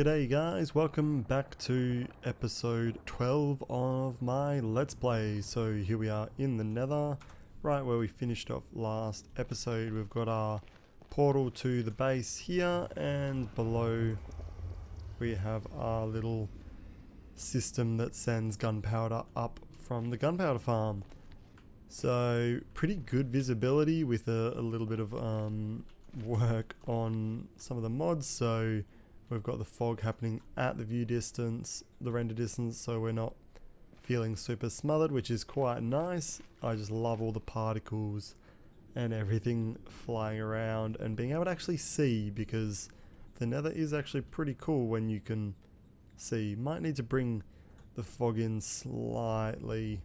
G'day guys, welcome back to episode 12 of my Let's Play. So here we are in the Nether, right where we finished off last episode. We've got our portal to the base here, and below we have our little system that sends gunpowder up from the gunpowder farm. So pretty good visibility with a little bit of work on some of the mods. So we've got the fog happening at the view distance, the render distance, so we're not feeling super smothered, which is quite nice. I just love all the particles and everything flying around and being able to actually see, because the Nether is actually pretty cool when you can see. Might need to bring the fog in slightly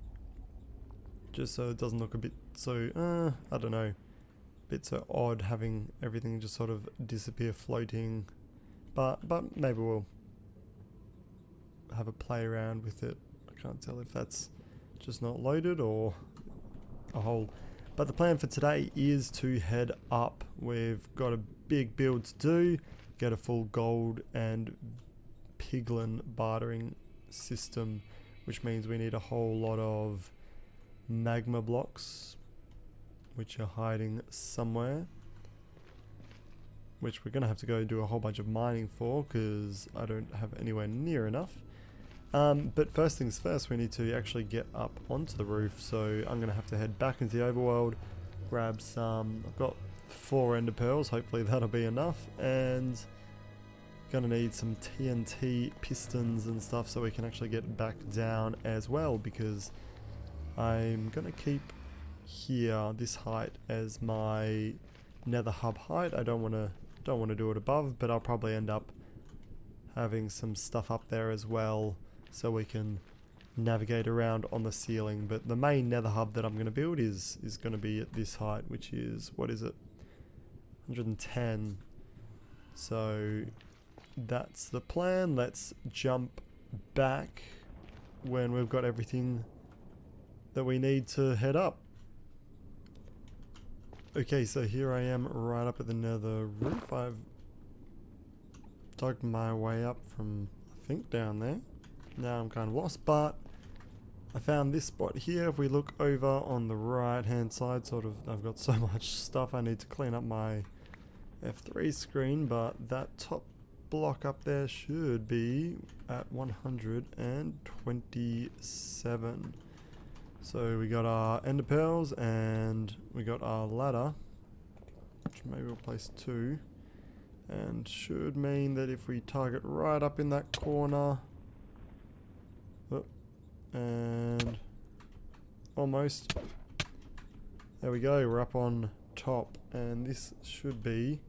just so it doesn't look a bit so, I don't know, a bit so odd having everything just sort of disappear floating. But maybe we'll have a play around with it. I can't tell if that's just not loaded or a hole. But the plan for today is to head up. We've got a big build to do, get a full gold and piglin bartering system, which means we need a whole lot of magma blocks, which are hiding somewhere, which we're going to have to go do a whole bunch of mining for, because I don't have anywhere near enough. But first things first, we need to actually get up onto the roof, so I'm going to have to head back into the overworld, grab some, I've got 4 ender pearls, hopefully that'll be enough, and going to need some TNT pistons and stuff so we can actually get back down as well, because I'm going to keep here, this height, as my Nether hub height. I don't want to do it above, but I'll probably end up having some stuff up there as well so we can navigate around on the ceiling. But the main Nether hub that I'm going to build is going to be at this height, which is, what is it, 110. So that's the plan. Let's jump back when we've got everything that we need to head up. Okay, so here I am right up at the Nether roof. I've dug my way up from, I think, down there. Now I'm kind of lost, but I found this spot here. If we look over on the right hand side, sort of, I've got so much stuff I need to clean up my F3 screen, but that top block up there should be at 127. So we got our ender pearls and we got our ladder, which maybe we'll place 2, and should mean that if we target right up in that corner, and almost, there we go, we're up on top, and this should be,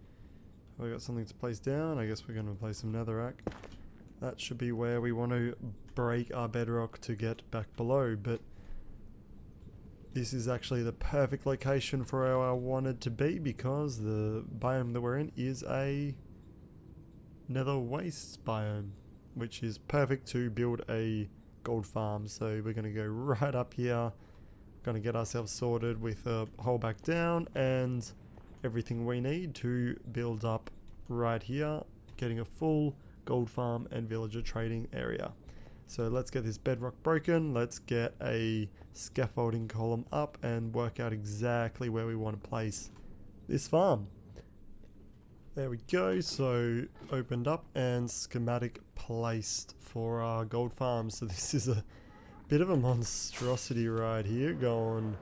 have I got something to place down? I guess we're going to place some netherrack. That should be where we want to break our bedrock to get back below, but this is actually the perfect location for where I wanted to be, because the biome that we're in is a nether waste biome, which is perfect to build a gold farm. So we're going to go right up here, going to get ourselves sorted with a hole back down and everything we need to build up right here, getting a full gold farm and villager trading area. So let's get this bedrock broken, let's get a scaffolding column up and work out exactly where we want to place this farm. There we go, so opened up and schematic placed for our gold farm. So this is a bit of a monstrosity right here, going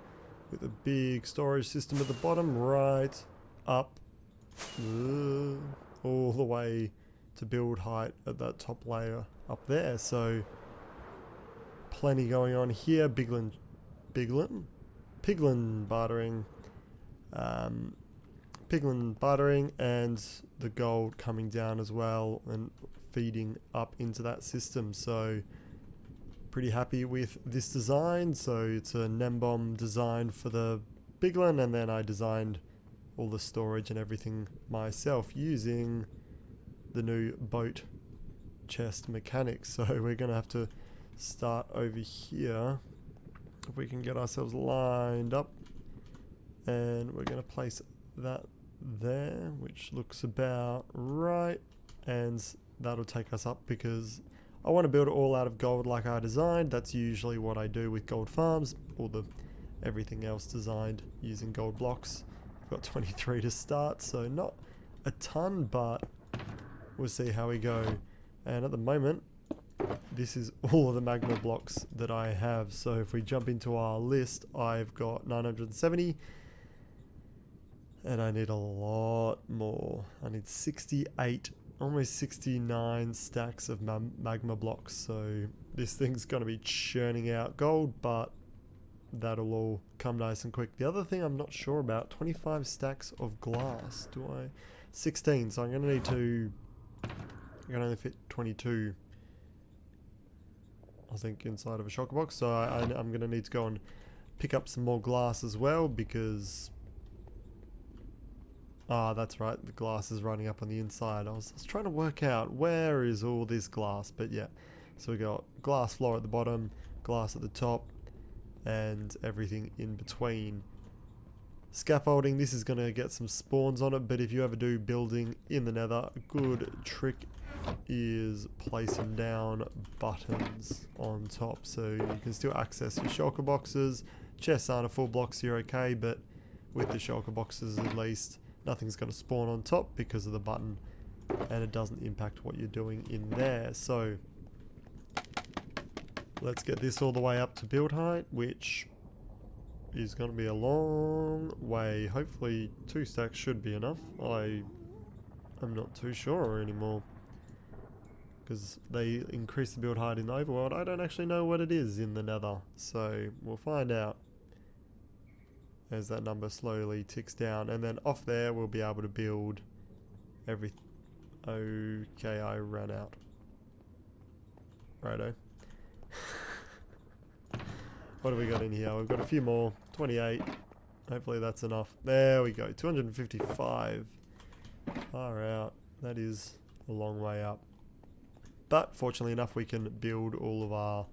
with a big storage system at the bottom, right up all the way to build height at that top layer up there. So plenty going on here. Piglin bartering, piglin bartering, and the gold coming down as well and feeding up into that system. So pretty happy with this design. So it's a NEMBOM design for the piglin, and then I designed all the storage and everything myself using the new boat chest mechanics. So we're gonna have to start over here if we can get ourselves lined up, and we're going to place that there, which looks about right, and that'll take us up because I want to build it all out of gold like I designed. That's usually what I do with gold farms, or everything else designed using gold blocks. I've got 23 to start, so not a ton, but we'll see how we go. And at the moment, this is all of the magma blocks that I have. So if we jump into our list, I've got 970, and I need a lot more. I need 68, almost 69 stacks of magma blocks. So this thing's going to be churning out gold, but that'll all come nice and quick. The other thing I'm not sure about, 25 stacks of glass. 16, so I'm going to need to, I can only fit 22, I think, inside of a shulker box. So I'm going to need to go and pick up some more glass as well, because that's right, the glass is running up on the inside. I was trying to work out where is all this glass, but yeah. So we got glass floor at the bottom, glass at the top, and everything in between. Scaffolding, this is going to get some spawns on it, but if you ever do building in the nether, a good trick is placing down buttons on top, so you can still access your shulker boxes. Chests aren't a full block, so you're okay, but with the shulker boxes at least, nothing's going to spawn on top because of the button, and it doesn't impact what you're doing in there. So let's get this all the way up to build height, which is going to be a long way. Hopefully 2 stacks should be enough. I'm not too sure anymore, because they increase the build height in the overworld. I don't actually know what it is in the nether, so we'll find out as that number slowly ticks down, and then off there we'll be able to build everything. Okay, I ran out. Righto. What have we got in here? We've got a few more. 28. Hopefully that's enough. There we go. 255. Far out. That is a long way up. But fortunately enough, we can build all of our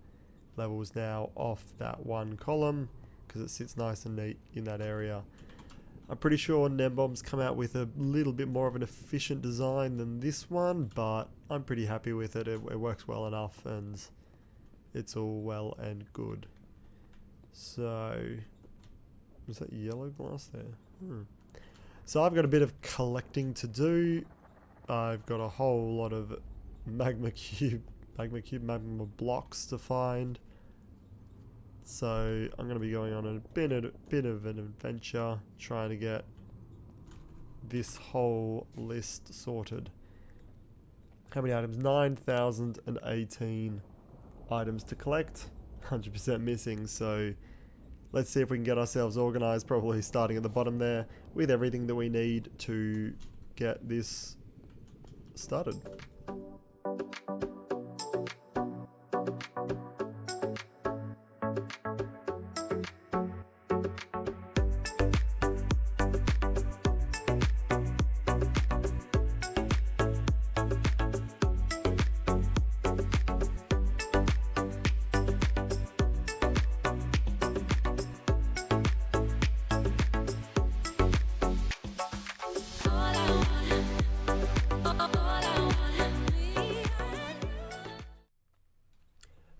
levels now off that one column, because it sits nice and neat in that area. I'm pretty sure Nembomb's come out with a little bit more of an efficient design than this one, but I'm pretty happy with it. It works well enough, and it's all well and good. So, was that yellow glass there? So I've got a bit of collecting to do. I've got a whole lot of magma blocks to find. So I'm going to be going on a bit of an adventure, trying to get this whole list sorted. How many items? 9,018 items to collect. 100% missing, so let's see if we can get ourselves organized, probably starting at the bottom there with everything that we need to get this started.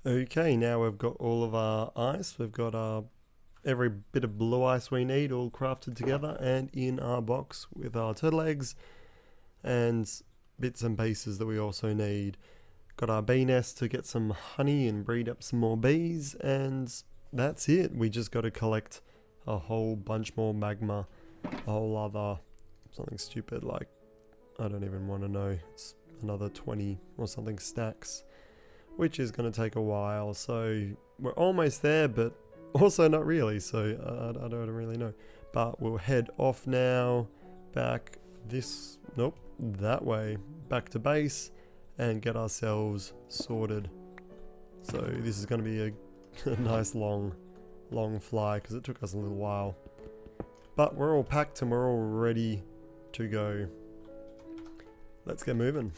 Okay, now we've got all of our ice. We've got our every bit of blue ice we need all crafted together and in our box with our turtle eggs and bits and pieces that we also need. Got our bee nest to get some honey and breed up some more bees, and that's it. We just got to collect a whole bunch more magma, a whole other something stupid like, I don't even want to know, it's another 20 or something stacks, which is going to take a while. So we're almost there, but also not really, so I don't really know. But we'll head off now, back that way, back to base, and get ourselves sorted. So this is going to be a nice long fly, because it took us a little while. But we're all packed and we're all ready to go. Let's get moving.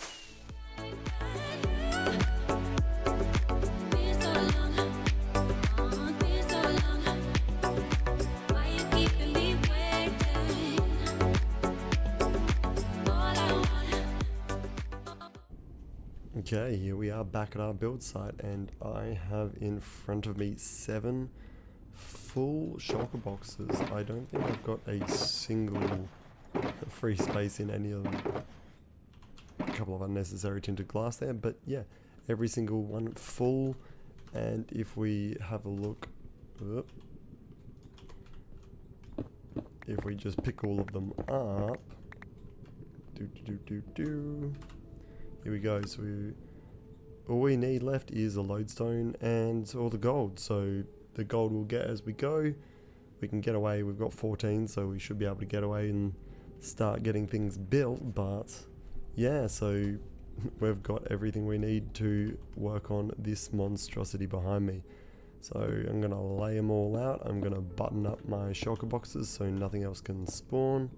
Okay, here we are back at our build site, and I have in front of me 7 full shulker boxes. I don't think I've got a single free space in any of them. A couple of unnecessary tinted glass there, but yeah, every single one full. And if we have a look, if we just pick all of them up, here we go. So all we need left is a lodestone and all the gold. So the gold we'll get as we go. We can get away. We've got 14, so we should be able to get away and start getting things built. But yeah, so we've got everything we need to work on this monstrosity behind me. So I'm going to lay them all out. I'm going to button up my shulker boxes so nothing else can spawn.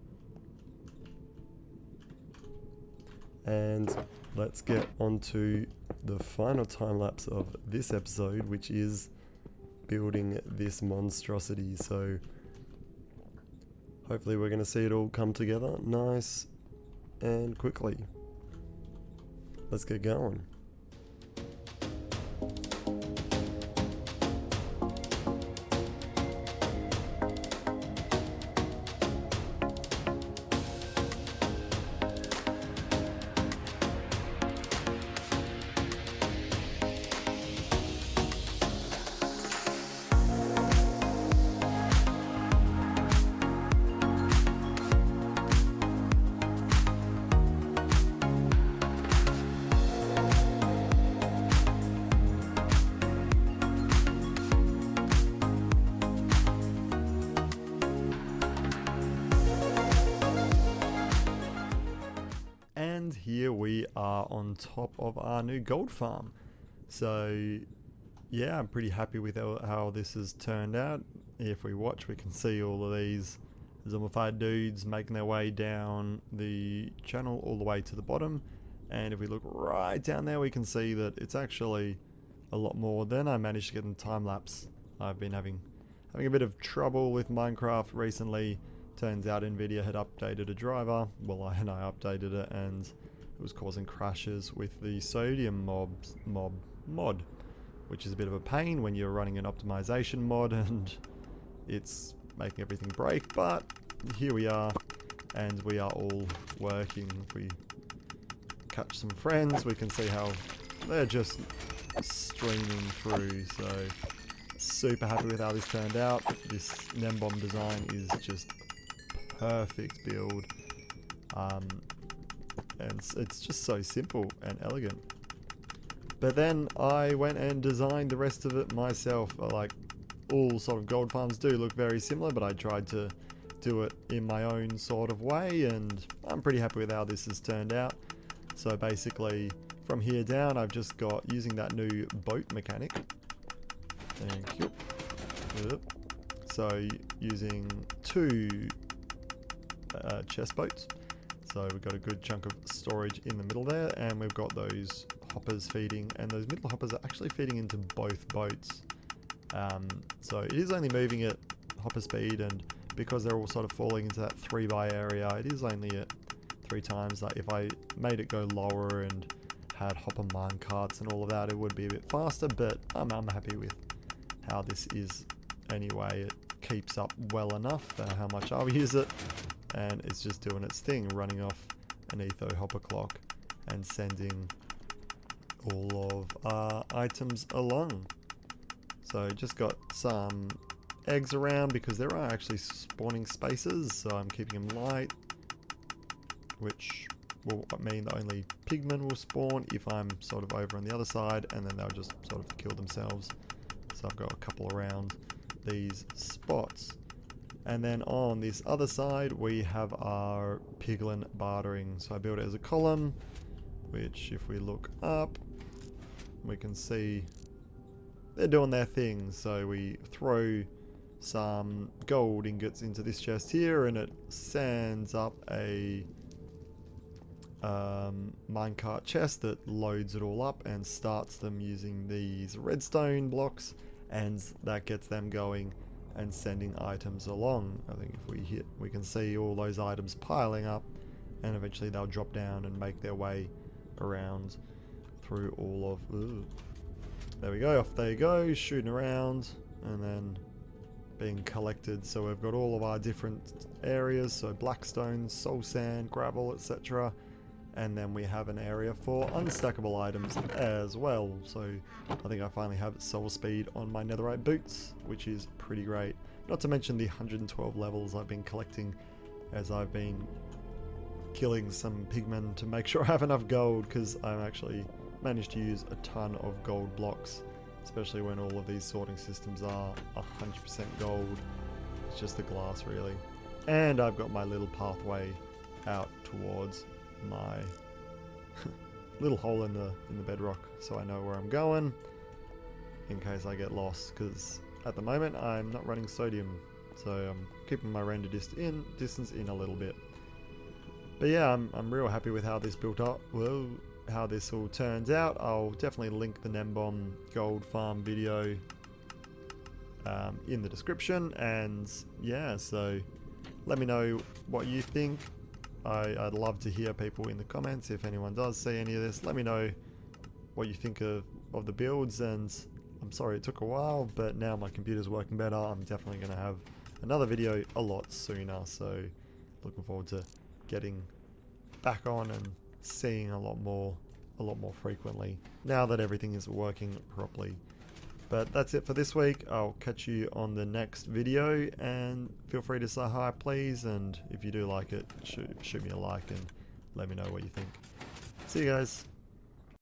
And let's get onto the final time lapse of this episode, which is building this monstrosity. So hopefully we're going to see it all come together nice and quickly. Let's get going. And here we are on top of our new gold farm. So yeah, I'm pretty happy with how this has turned out. If we watch, we can see all of these zombified dudes making their way down the channel all the way to the bottom. And if we look right down there, we can see that it's actually a lot more than I managed to get in time lapse. I've been having a bit of trouble with Minecraft recently. Turns out Nvidia had updated a driver, and I updated it, and it was causing crashes with the sodium mod, which is a bit of a pain when you're running an optimization mod and it's making everything break. But here we are, and we are all working. If we catch some friends, we can see how they're just streaming through. So super happy with how this turned out. This Nembomb design is just perfect build, and it's just so simple and elegant. But then I went and designed the rest of it myself. Like all sort of gold farms do look very similar, but I tried to do it in my own sort of way, and I'm pretty happy with how this has turned out. So basically from here down, I've just got using that new boat mechanic. Thank you. Yep. So using 2 chest boats, so we've got a good chunk of storage in the middle there, and we've got those hoppers feeding, and those middle hoppers are actually feeding into both boats. So it is only moving at hopper speed, and because they're all sort of falling into that 3x area, it is only at 3 times. Like if I made it go lower and had hopper mine carts and all of that, it would be a bit faster, but I'm happy with how this is anyway. It keeps up well enough for how much I'll use it, and it's just doing its thing, running off an etho hopper clock and sending all of our items along. So just got some eggs around because there are actually spawning spaces, so I'm keeping them light, which will mean that only pigmen will spawn if I'm sort of over on the other side, and then they'll just sort of kill themselves. So I've got a couple around these spots. And then on this other side, we have our piglin bartering. So I built it as a column, which if we look up, we can see they're doing their thing. So we throw some gold ingots into this chest here, and it sends up a minecart chest that loads it all up and starts them using these redstone blocks, and that gets them going and sending items along. I think if we hit, we can see all those items piling up, and eventually they'll drop down and make their way around through all of... Ooh. There we go, off they go, shooting around, and then being collected. So we've got all of our different areas, so blackstone, soul sand, gravel, etc. And then we have an area for unstackable items as well. So I think I finally have soul speed on my netherite boots, which is pretty great. Not to mention the 112 levels I've been collecting as I've been killing some pigmen to make sure I have enough gold, because I've actually managed to use a ton of gold blocks, especially when all of these sorting systems are 100% gold. It's just the glass really. And I've got my little pathway out towards my little hole in the bedrock, so I know where I'm going in case I get lost, because at the moment I'm not running sodium, so I'm keeping my render distance in a little bit. But yeah, I'm real happy with how this built up. Well, how this all turns out. I'll definitely link the Nembom gold farm video in the description, and yeah, so let me know what you think. I'd love to hear people in the comments. If anyone does see any of this, let me know what you think of the builds. And I'm sorry it took a while, but now my computer's working better. I'm definitely going to have another video a lot sooner, so looking forward to getting back on and seeing a lot more frequently now that everything is working properly. But that's it for this week. I'll catch you on the next video, and feel free to say hi please, and if you do like it, shoot me a like and let me know what you think. See you guys.